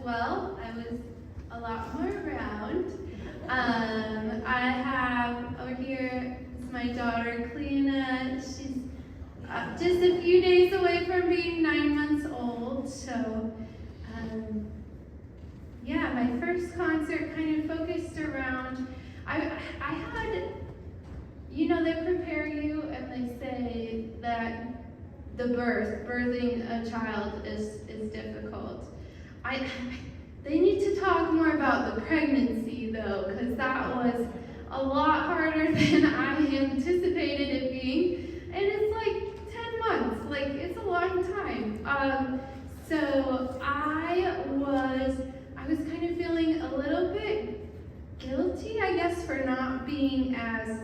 well. I was a lot more around. I have over here is my daughter, Cleena. She's just a few days away from being 9 months old. So, yeah, my first concert kind of focused around, I had, they prepare you and they say that the birthing a child is difficult. They need to talk more about the pregnancy though, because that was a lot harder than I anticipated it being. And it's like 10 months, like it's a long time. So I was kind of feeling a little bit guilty, I guess, for not being as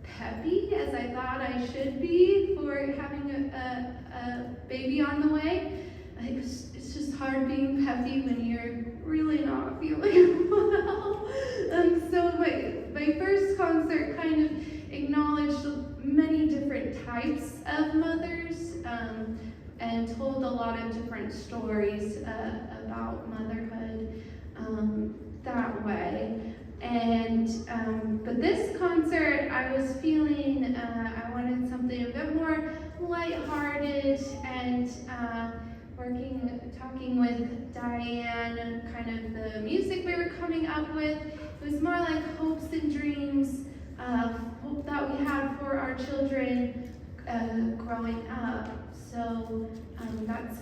peppy as I thought I should be for having a baby on the way. It's just hard being peppy when you're really not feeling well. So my first concert kind of acknowledged many different types of mothers and told a lot of different stories about motherhood that way. And but this concert, I was feeling I wanted something a bit more lighthearted and talking with Diann, kind of the music we were coming up with. It was more like hopes and dreams of hope that we had for our children growing up. So that's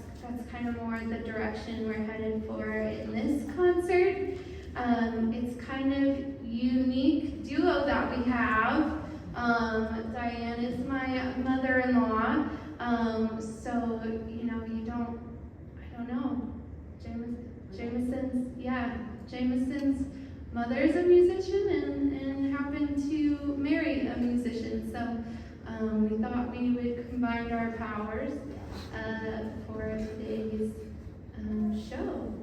kind of more the direction we're headed for in this concert. It's kind of unique duo that we have. Diann is my mother-in-law, so I don't know. Jameson's mother is a musician and happened to marry a musician. So we thought we would combine our powers for today's show.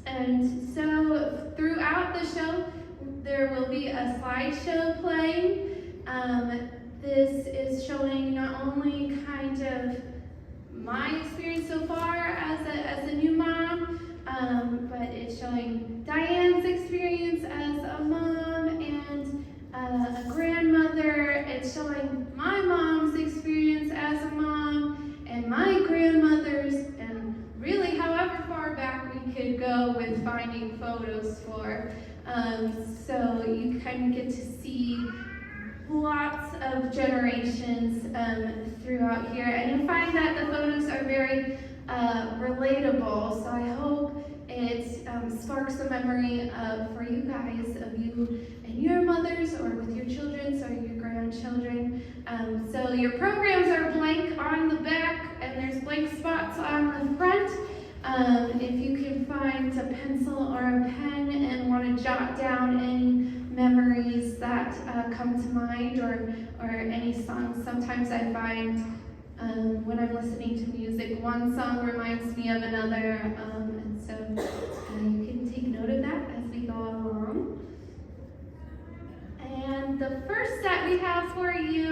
And so throughout the show, there will be a slideshow playing. This is showing not only kind of my experience so far as a new mom, but it's showing Diann's experience as a mom and a grandmother. It's showing my mom's experience as a mom and my grandmother's, and really however far back we could go with finding photos for. So you kind of get to see lots of generations throughout here, and you'll find that the photos are very relatable. So I hope it sparks a memory for you guys of you and your mothers, or with your children, or your grandchildren. So your programs are blank on the back, and there's blank spots on the front. If you can find a pencil or a pen and want to jot down any memories that come to mind, or any songs. Sometimes I find when I'm listening to music, one song reminds me of another, and so you can take note of that as we go along. And the first set we have for you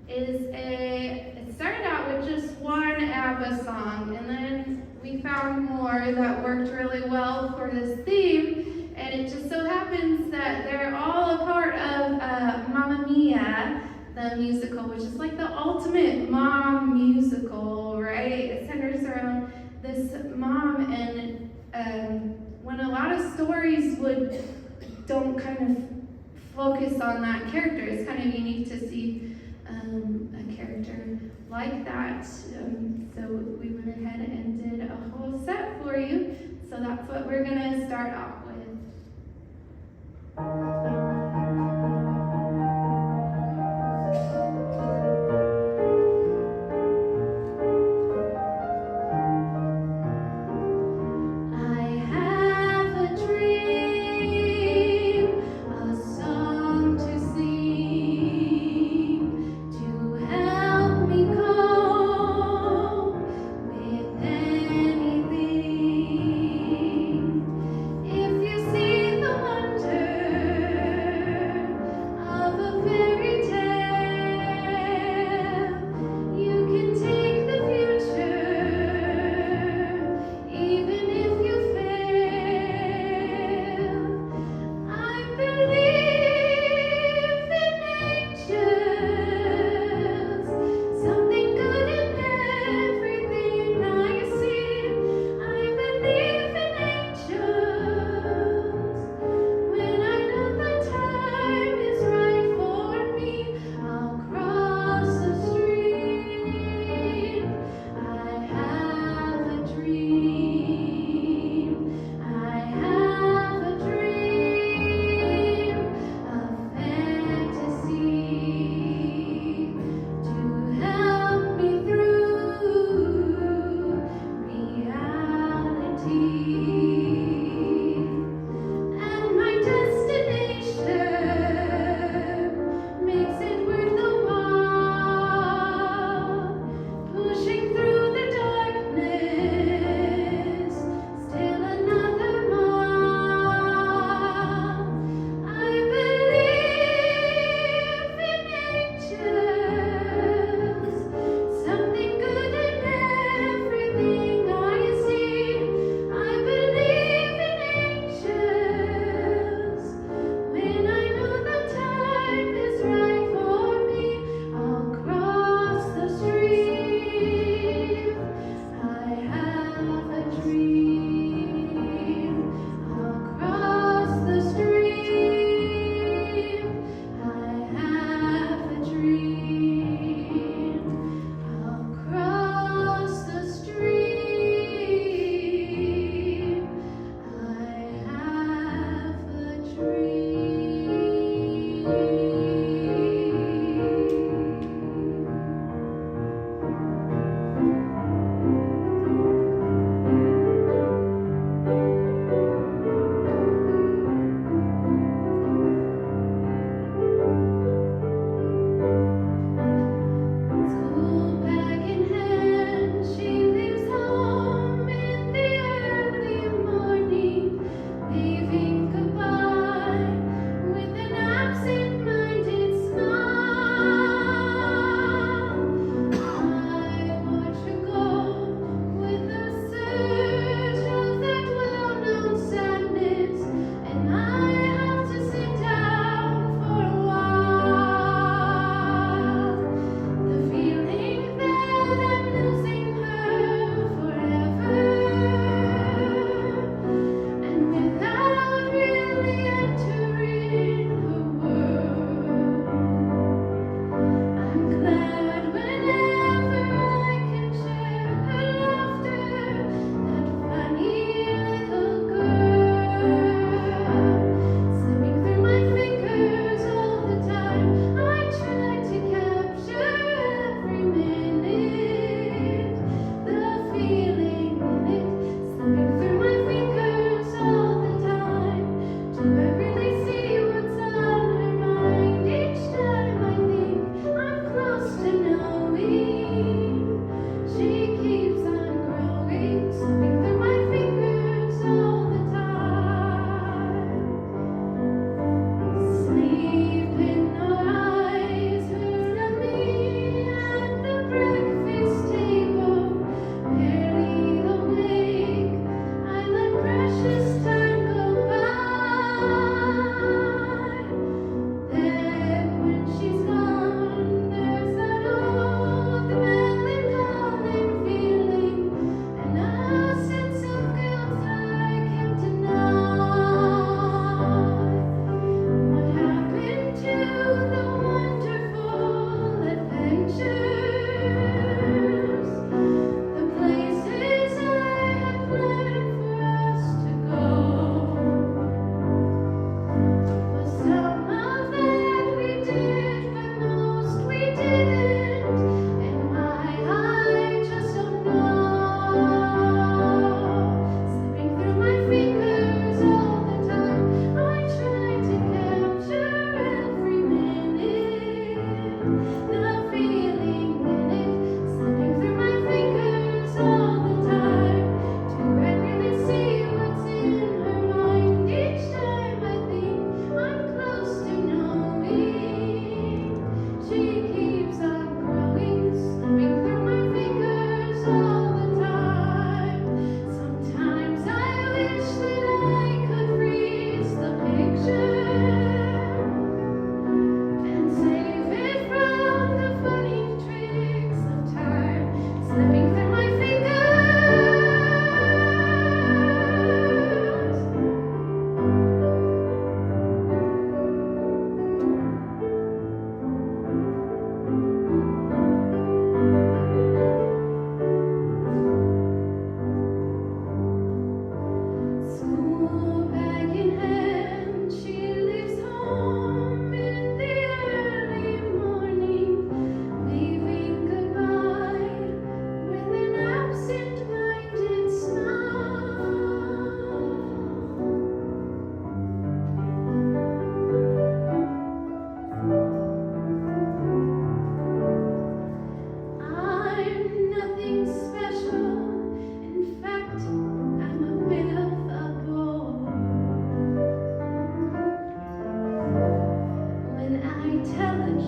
it started out with just one ABBA song, and then we found more that worked really well for this theme, and it just so happens that they're all a part of Mamma Mia, the musical, which is like the ultimate mom musical, right? It centers around this mom, and when a lot of stories don't kind of focus on that character, it's kind of unique to see a character like that. So we went ahead and did a whole set for you. So that's what we're going to start off with. If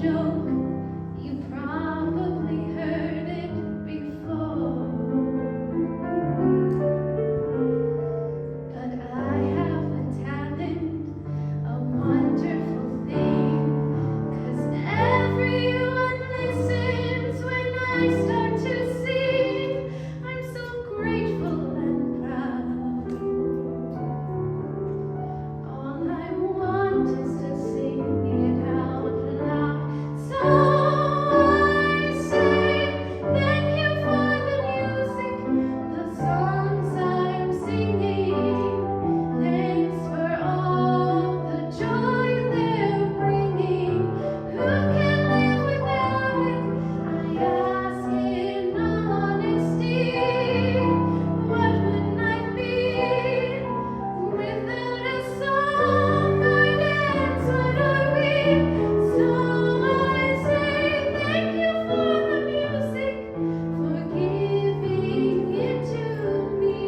joke. You probably heard it before. But I have a talent, a wonderful thing. 'Cause everyone listens when I start to sing. I'm so grateful and proud. All I want is to sing it out loud. So I say thank you for the music, the songs I'm singing. Thanks for all the joy they're bringing. Who can live without it? I ask in all honesty. What would life be without a song or dance? What are we? So I say thank you for the music, for giving it to me.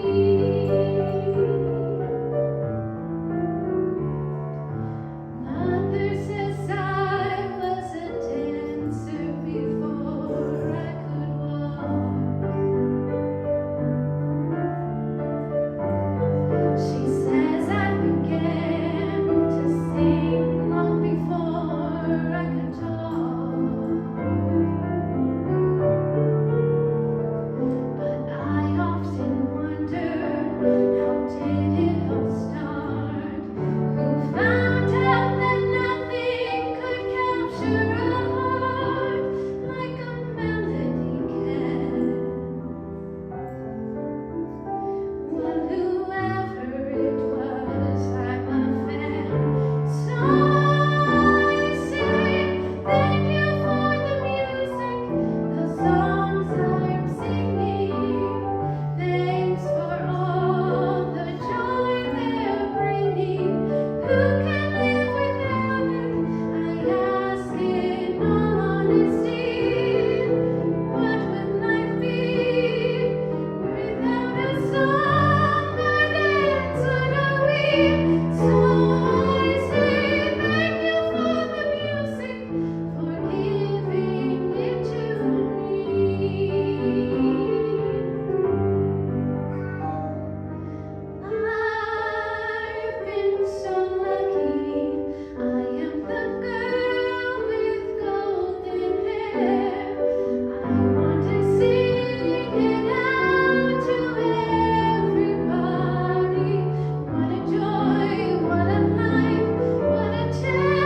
Mother says I was a dancer before I could walk. She says I began to sing long before I could talk. But I often wonder, how did it all start? Who found out that nothing could capture a heart like a melody can? Well, whoever it was, I'm a fan. So I say thank you for the music, the songs I'm singing. Thanks for all the joy they're bringing. Who can live without it? I ask in all honesty. What would life be without a song or dance? What are we? So I say thank you for the music, for giving it to me. I've been so lucky. I am the girl with golden hair. I want to sing it out to everybody. What a joy, what a life, what a chance.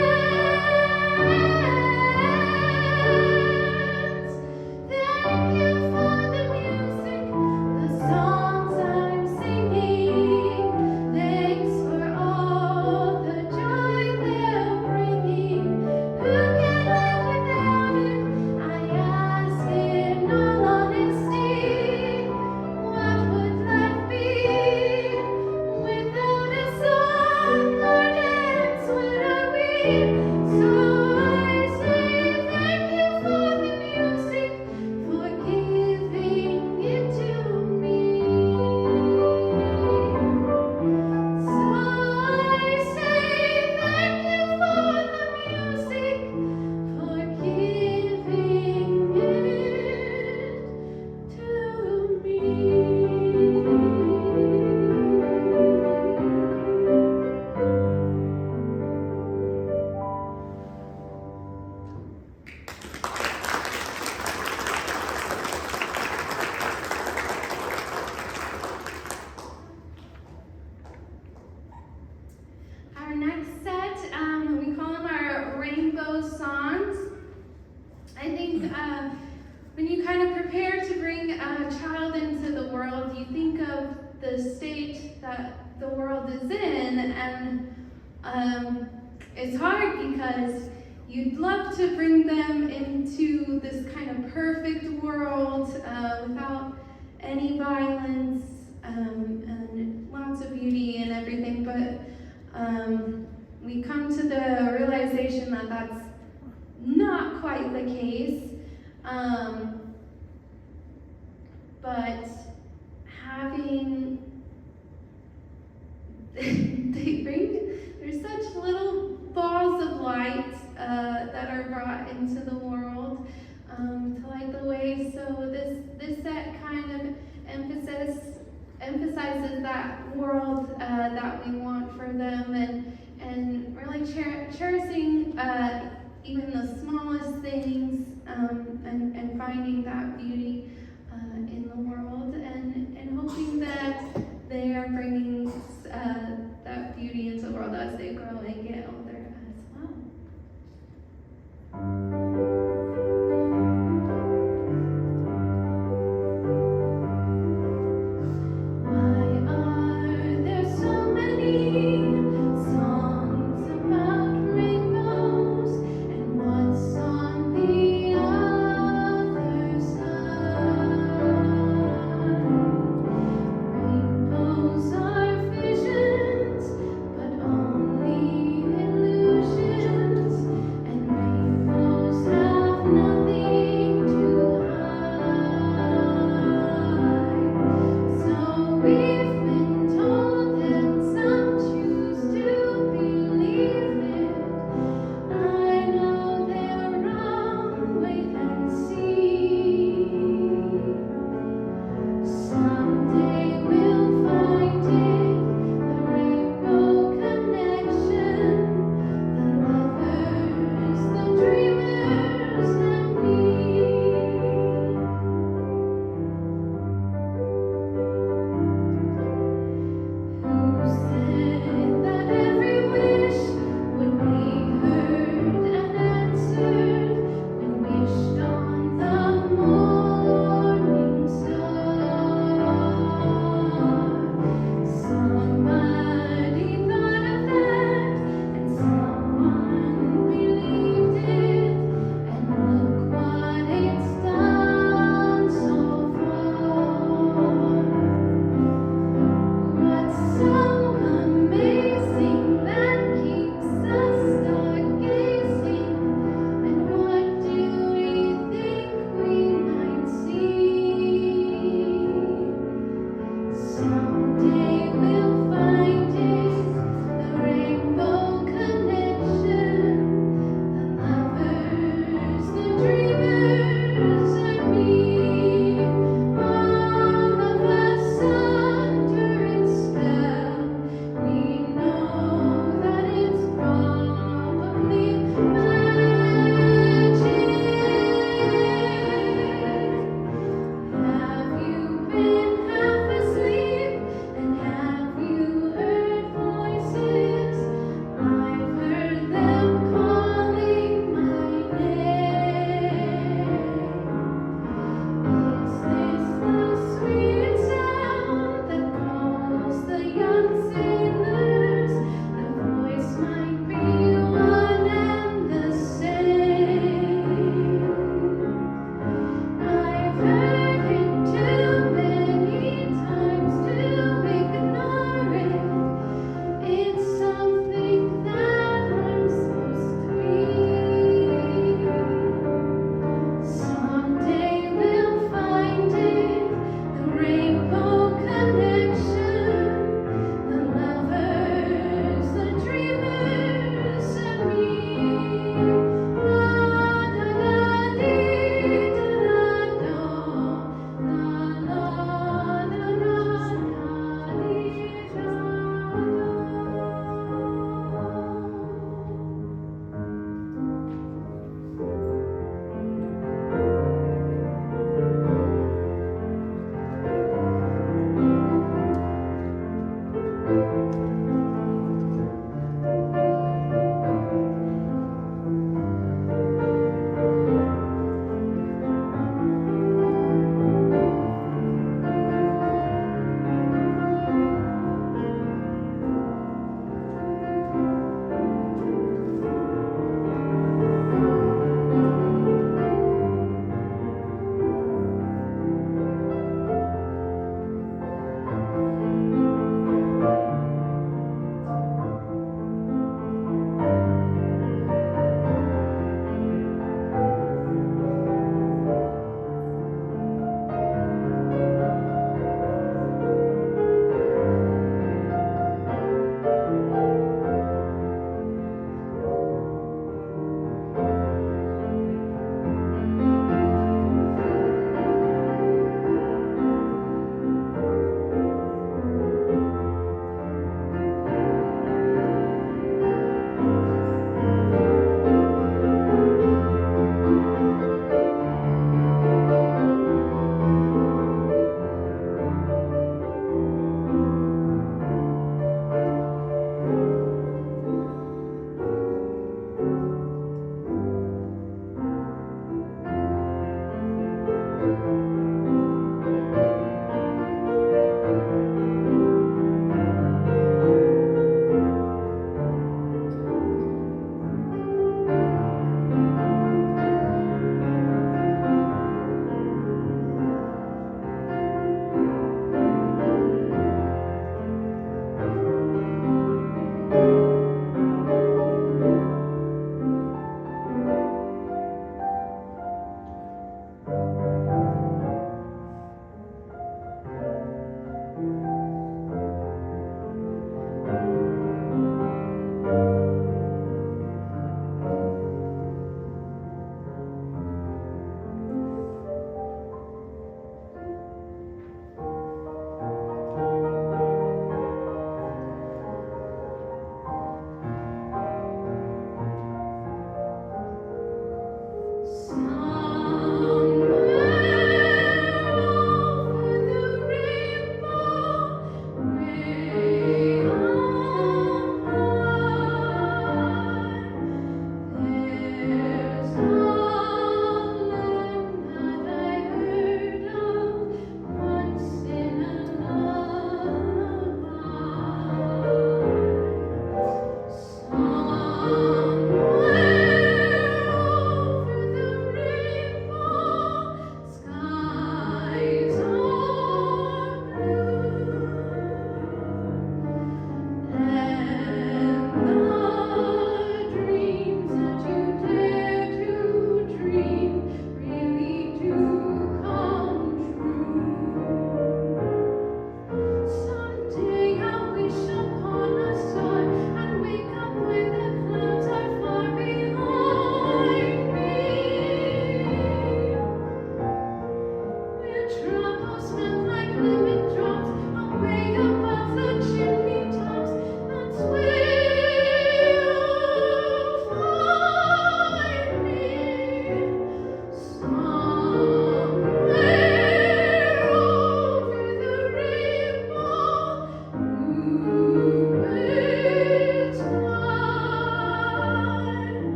Thank you for the music, the songs I'm singing. Thanks for all the joy they're bringing. Who can live without it? I ask in all honesty. What would life be without a song or dance? What are we? So I say thank you for the music, for giving it to me. So I say thank you for the music, for giving it to me. Our next set, we call them our rainbow songs. I think when you kind of prepare to bring a child into the world, you think of the state that the world is in, and it's hard because you'd love to bring them into this kind of perfect world without any violence and lots of beauty and everything, but we come to the realization that that's not quite the case. But having there's such little balls of light that are brought smallest things, and finding that beauty in the world, and hoping that they are bringing that beauty into the world as they grow and get older as well.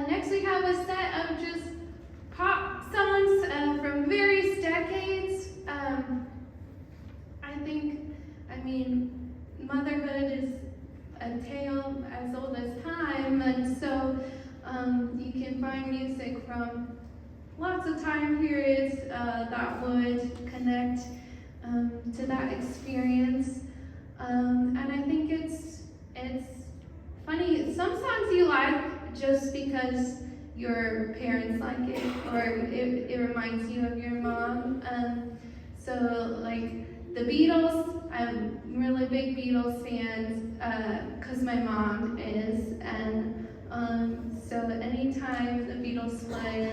Next we have a set of just pop songs from various decades. Motherhood is a tale as old as time, and so you can find music from lots of time periods that would connect to that experience. And I think it's funny, some songs you like just because your parents like it, or it reminds you of your mom. So like the Beatles, I'm a really big Beatles fan because my mom is, and so anytime the Beatles play,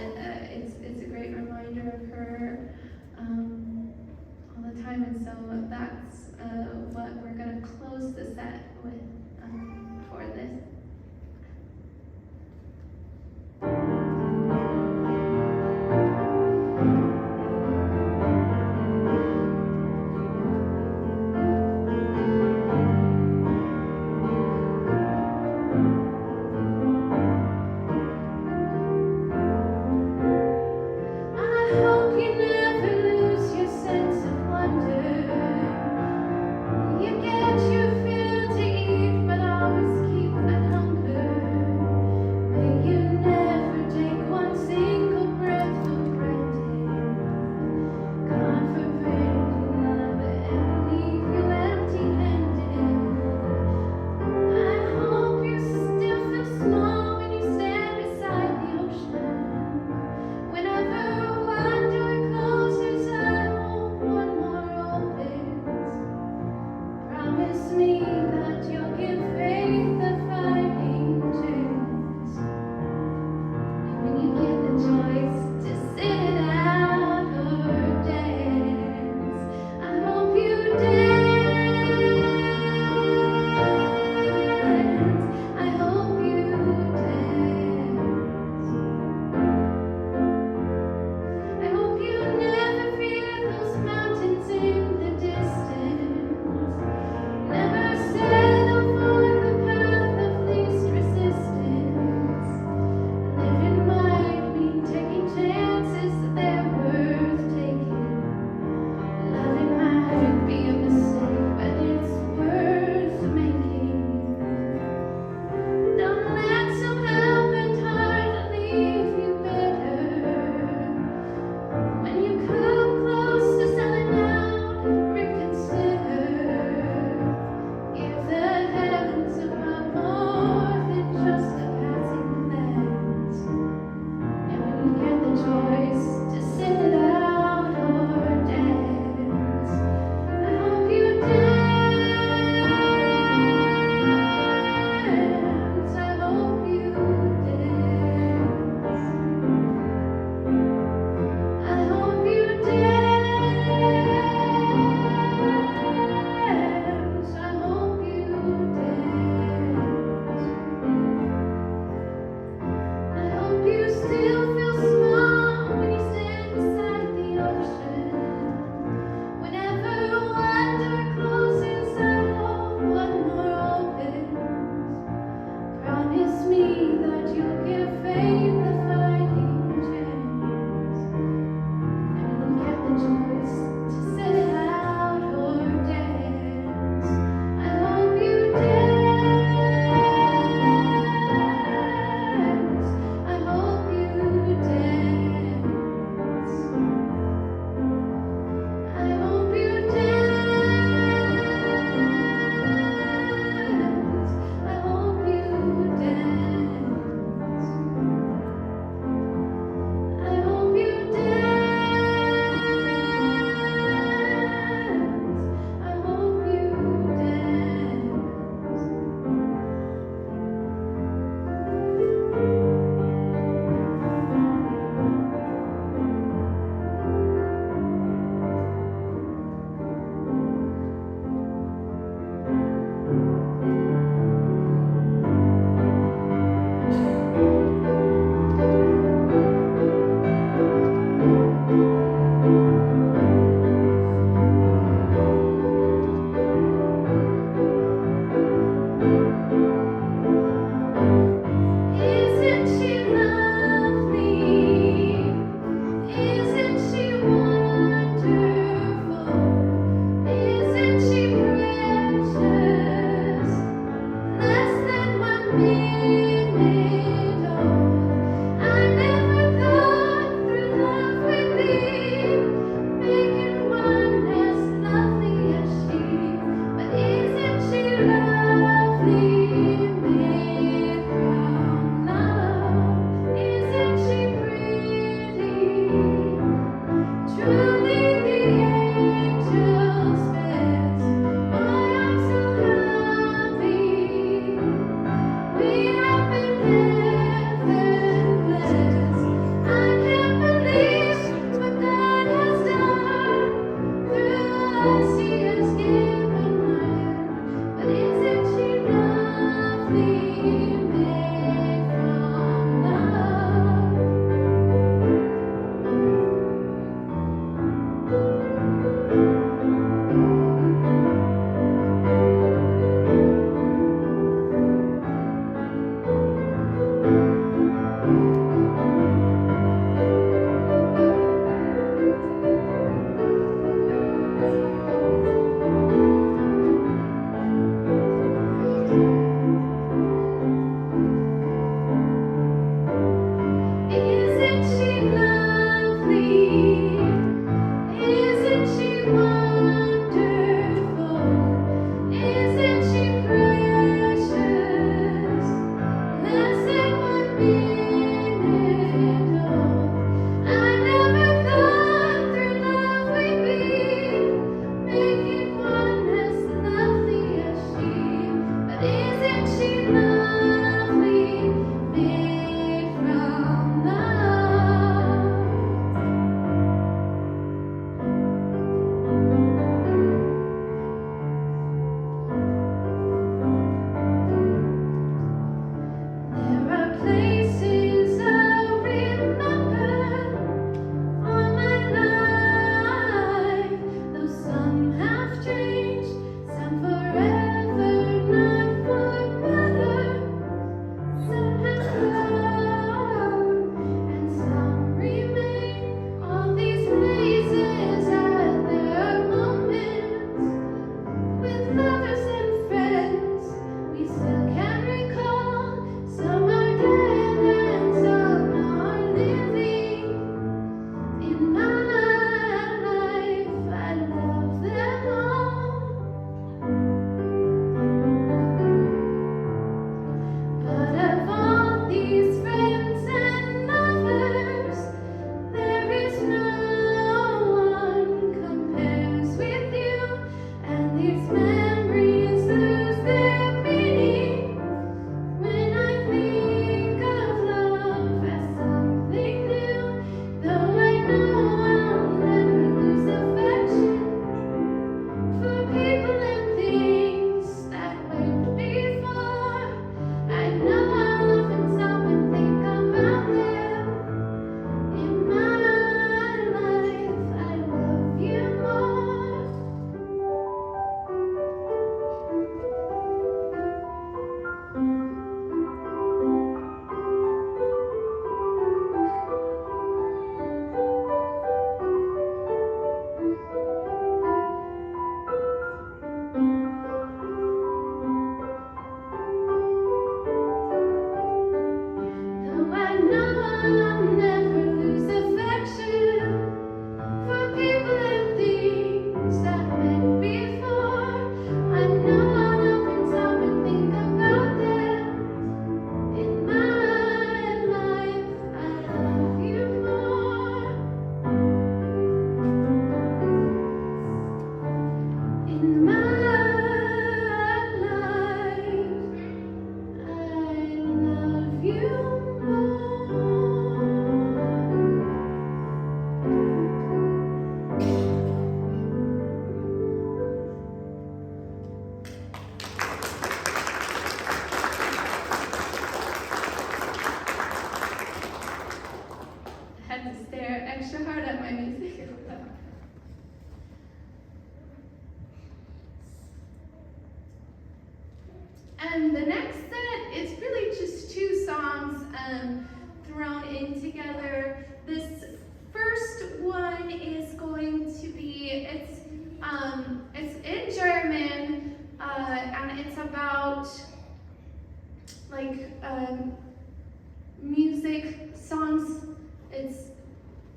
it's a great reminder of her all the time, and so that's what we're going to close the set with for this. You get your fill to eat, but always keep at home. And the next set is really just two songs thrown in together. This first one is going to be, it's in German, and it's about like music, songs. It's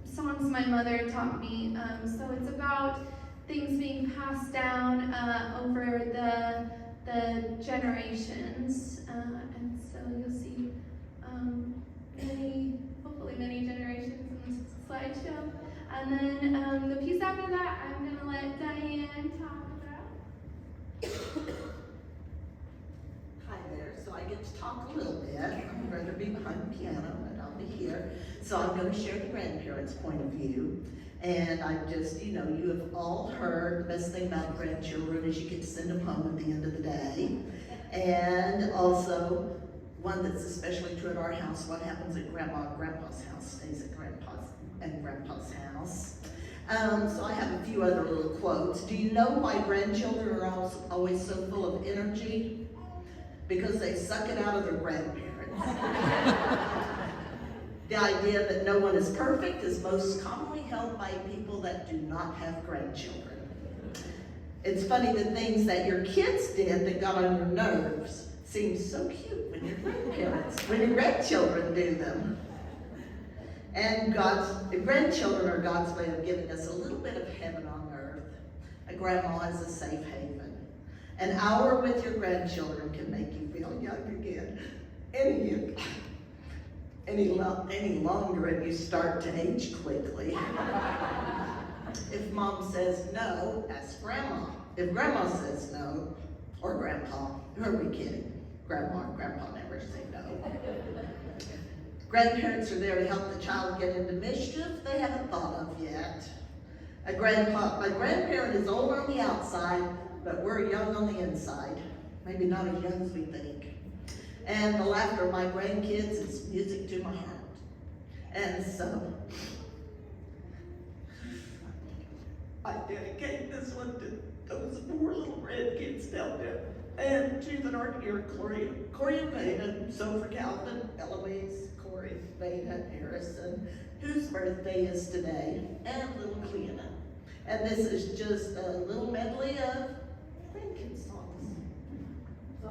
songs my mother taught me. So it's about things being passed down over the generations, and so you'll see hopefully many generations in this slideshow. And then the piece after that, I'm going to let Diann talk about. Hi there. So I get to talk a little bit. I'm going to be behind the piano, but I'll be here. So I'm going to share the grandparents' point of view. And I just, you have all heard the best thing about grandchildren is you get to send them home at the end of the day. And also, one that's especially true at our house, what happens at Grandma and Grandpa's house stays at Grandpa's and Grandpa's house. So I have a few other little quotes. Do you know why grandchildren are always so full of energy? Because they suck it out of their grandparents. The idea that no one is perfect is most commonly held by people that do not have grandchildren. It's funny, the things that your kids did that got on your nerves seem so cute when your grandchildren do them. And grandchildren are God's way of giving us a little bit of heaven on earth. A grandma is a safe haven. An hour with your grandchildren can make you feel young again. Any longer and you start to age quickly. If mom says no, ask grandma. If grandma says no, or grandpa, who are we kidding? Grandma and grandpa never say no. Grandparents are there to help the child get into mischief they haven't thought of yet. My grandparent is old on the outside, but we're young on the inside. Maybe not as young as we think. And the laughter of my grandkids is music to my heart. And so, I dedicate this one to those poor little grandkids down there. And two that aren't here, Corey and Veda, so for Calvin, Eloise, Corey, Veda, Harrison, whose birthday is today, and little Cleena. And this is just a little medley of grandkids songs. So,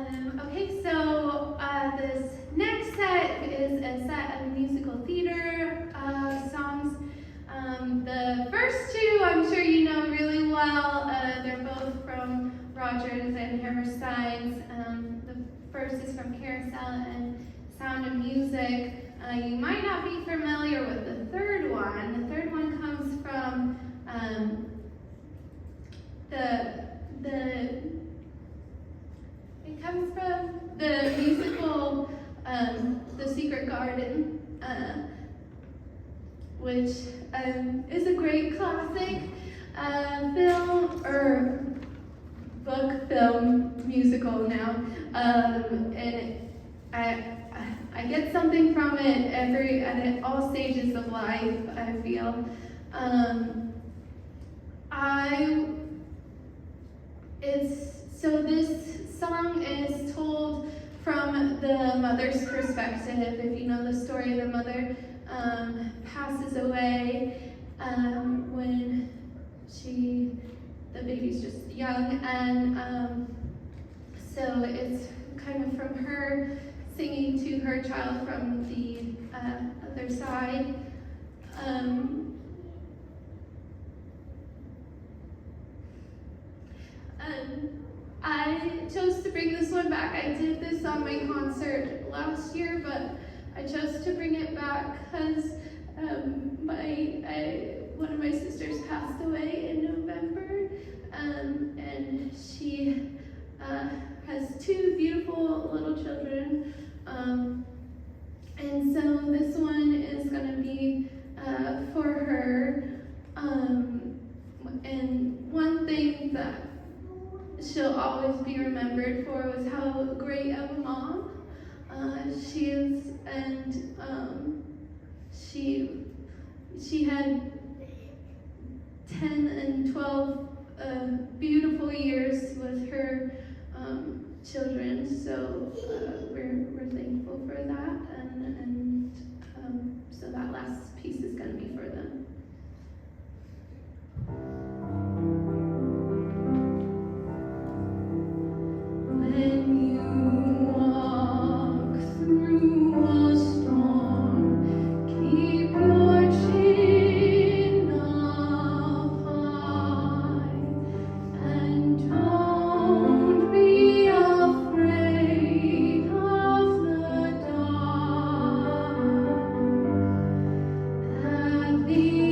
Okay, so this next set is a set of musical theater songs. The first two I'm sure you know really well. They're both from Rodgers and Hammerstein's. The first is from Carousel and Sound of Music. You might not be familiar with the third one. The third one comes from it comes from the musical The Secret Garden, which is a great classic film or book film musical now, and I get something from it at all stages of life. I feel. So this song is told from the mother's perspective. If you know the story, the mother passes away when the baby's just young, and so it's kind of from her singing to her child from the other side. I chose to bring this one back. I did this on my concert last year, but I chose to bring it back because one of my sisters passed away in November, and she has two beautiful little children, and so this one is going to be for her, and one thing that she'll always be remembered for was how great of a mom she is, and she had 10 and 12 beautiful years with her children, so we're thankful for that, and so that last piece is going to be for them. When you walk through a storm, keep your chin up high, and don't be afraid of the dark. At the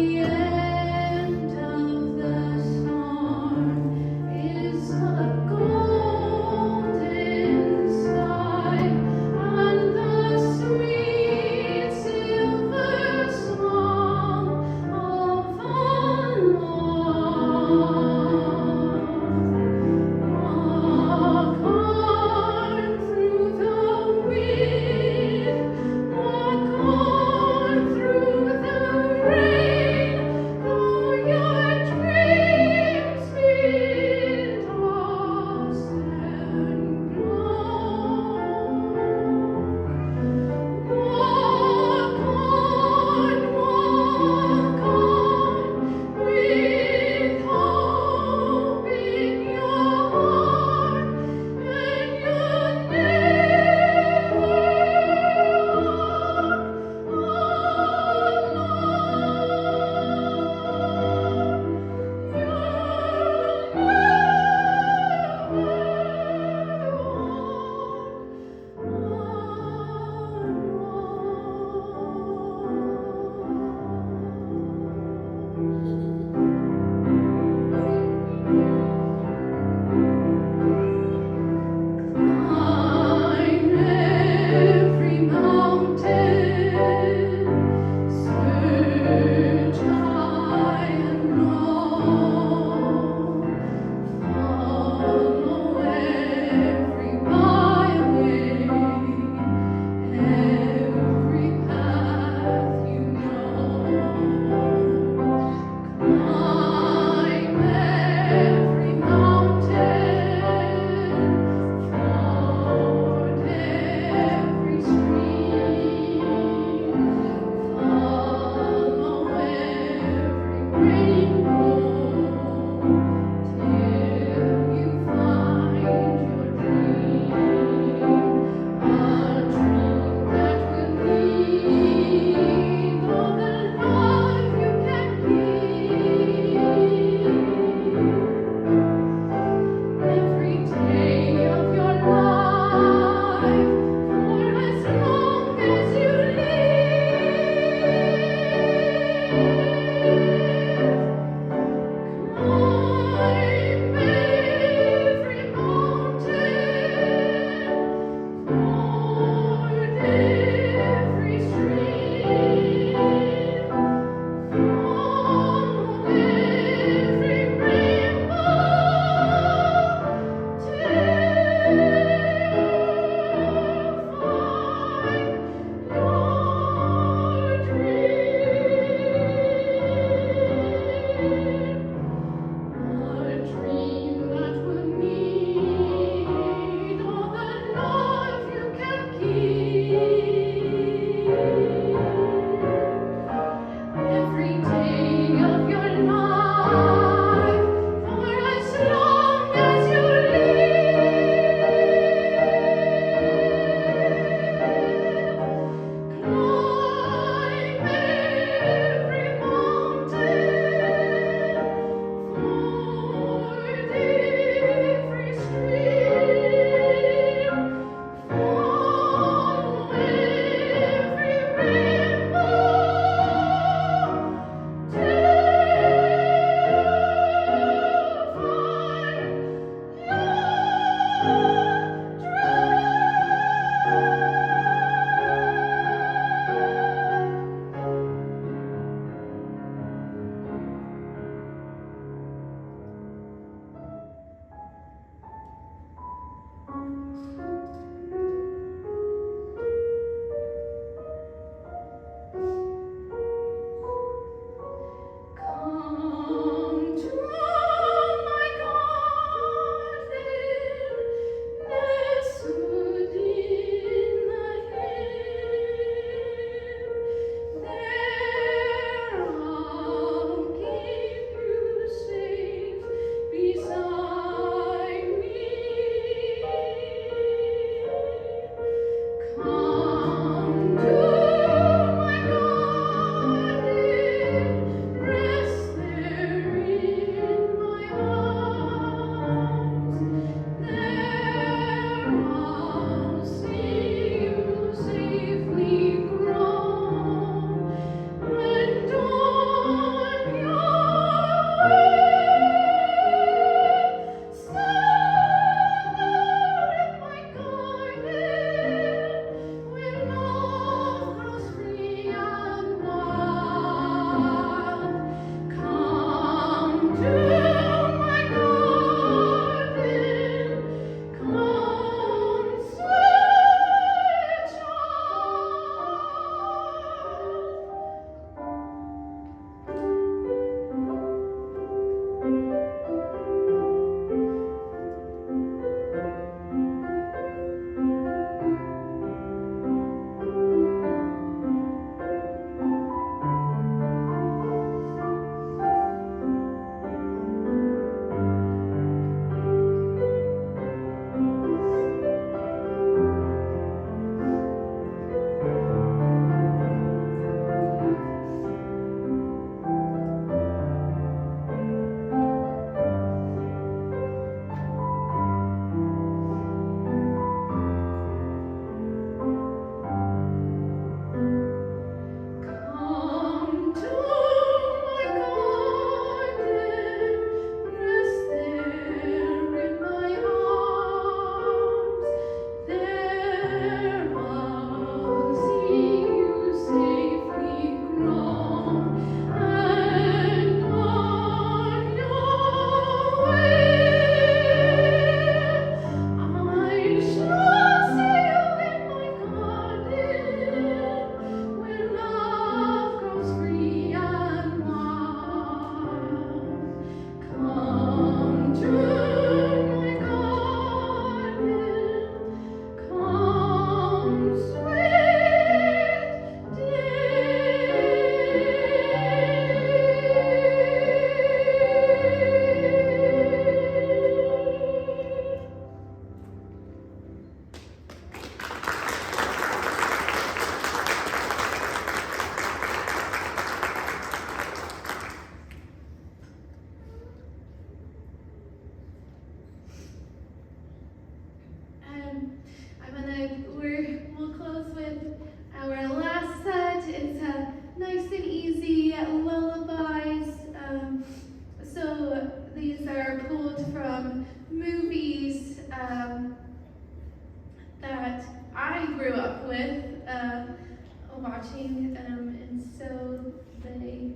watching, and so they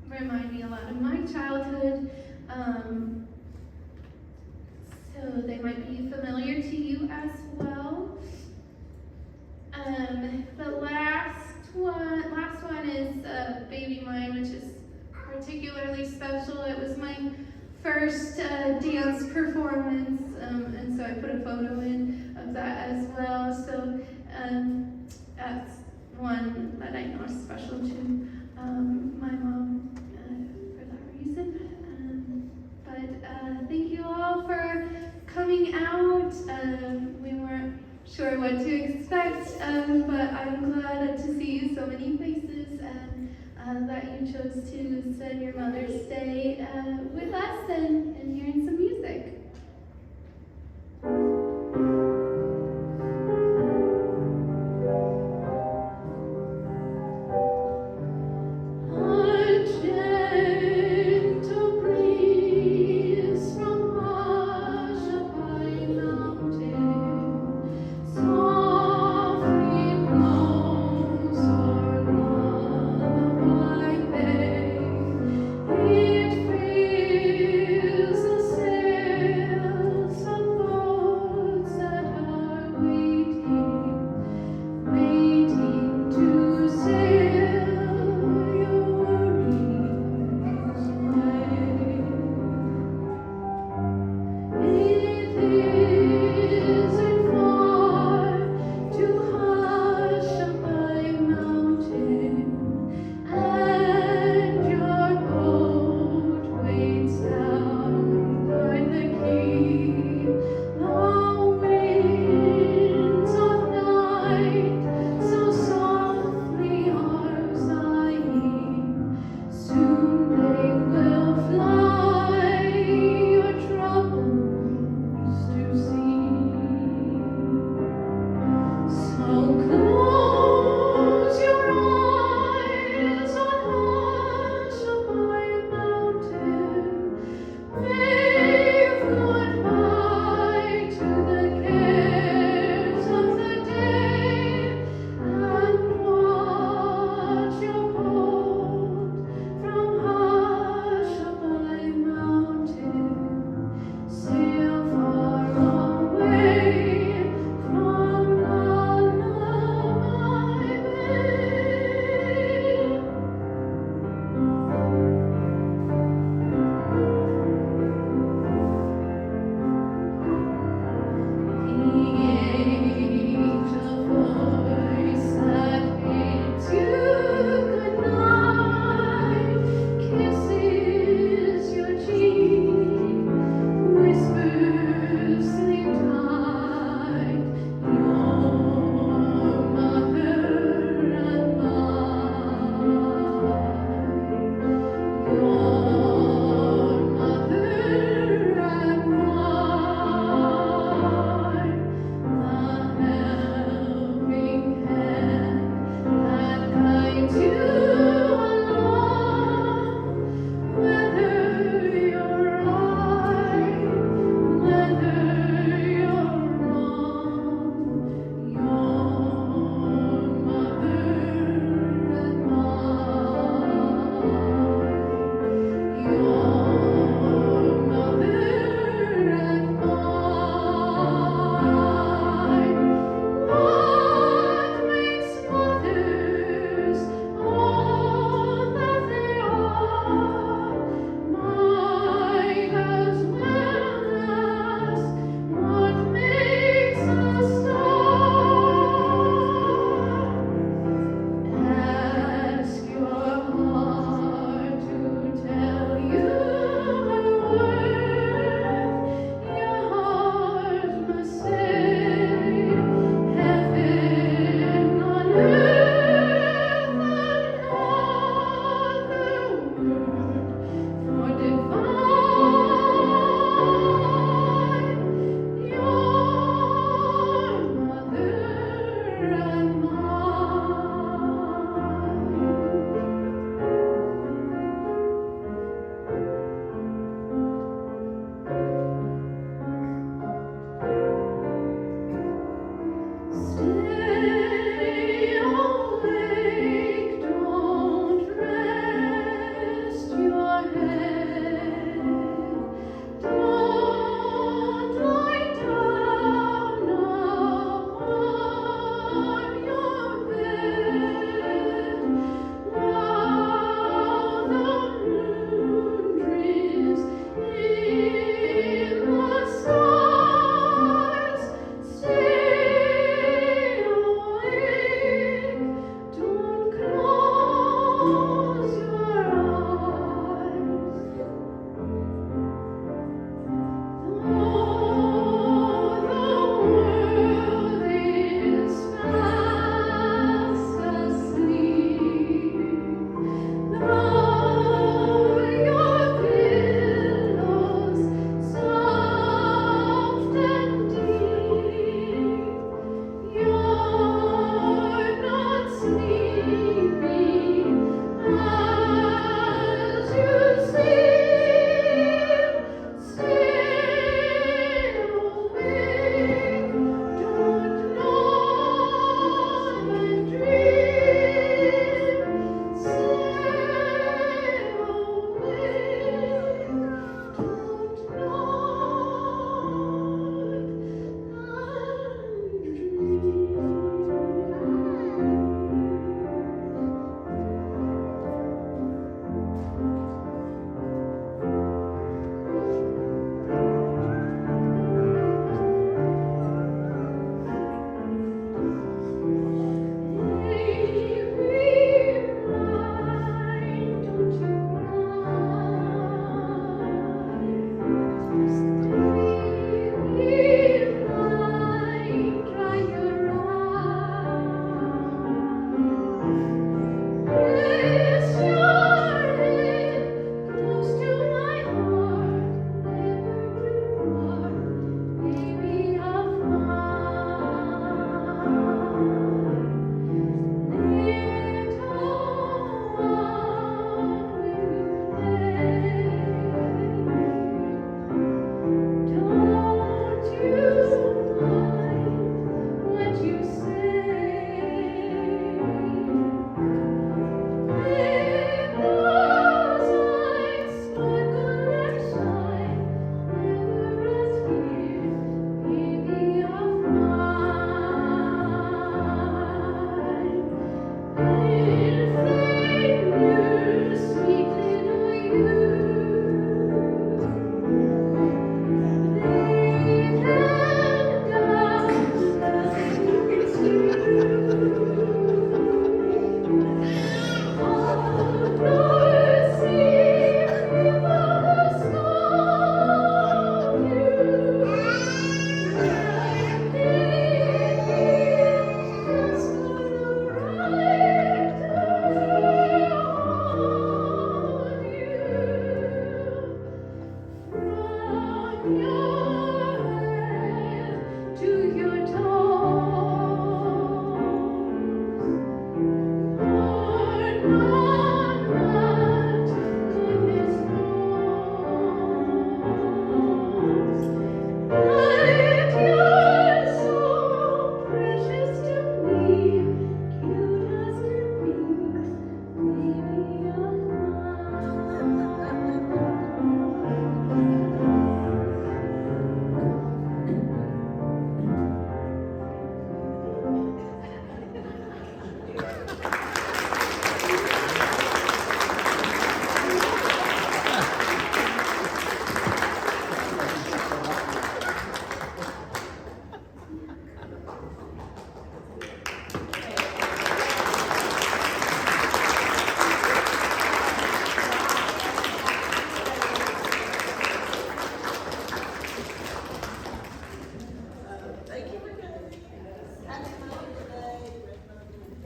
remind me a lot of my childhood. So they might be familiar to you as well. The last one is Baby Mine, which is particularly special. It was my first dance performance, and so I put a photo in of that as well. So that's one that I know is special to my mom for that reason. But thank you all for coming out. We weren't sure what to expect, but I'm glad to see so many faces and that you chose to spend your Mother's Day with us and here in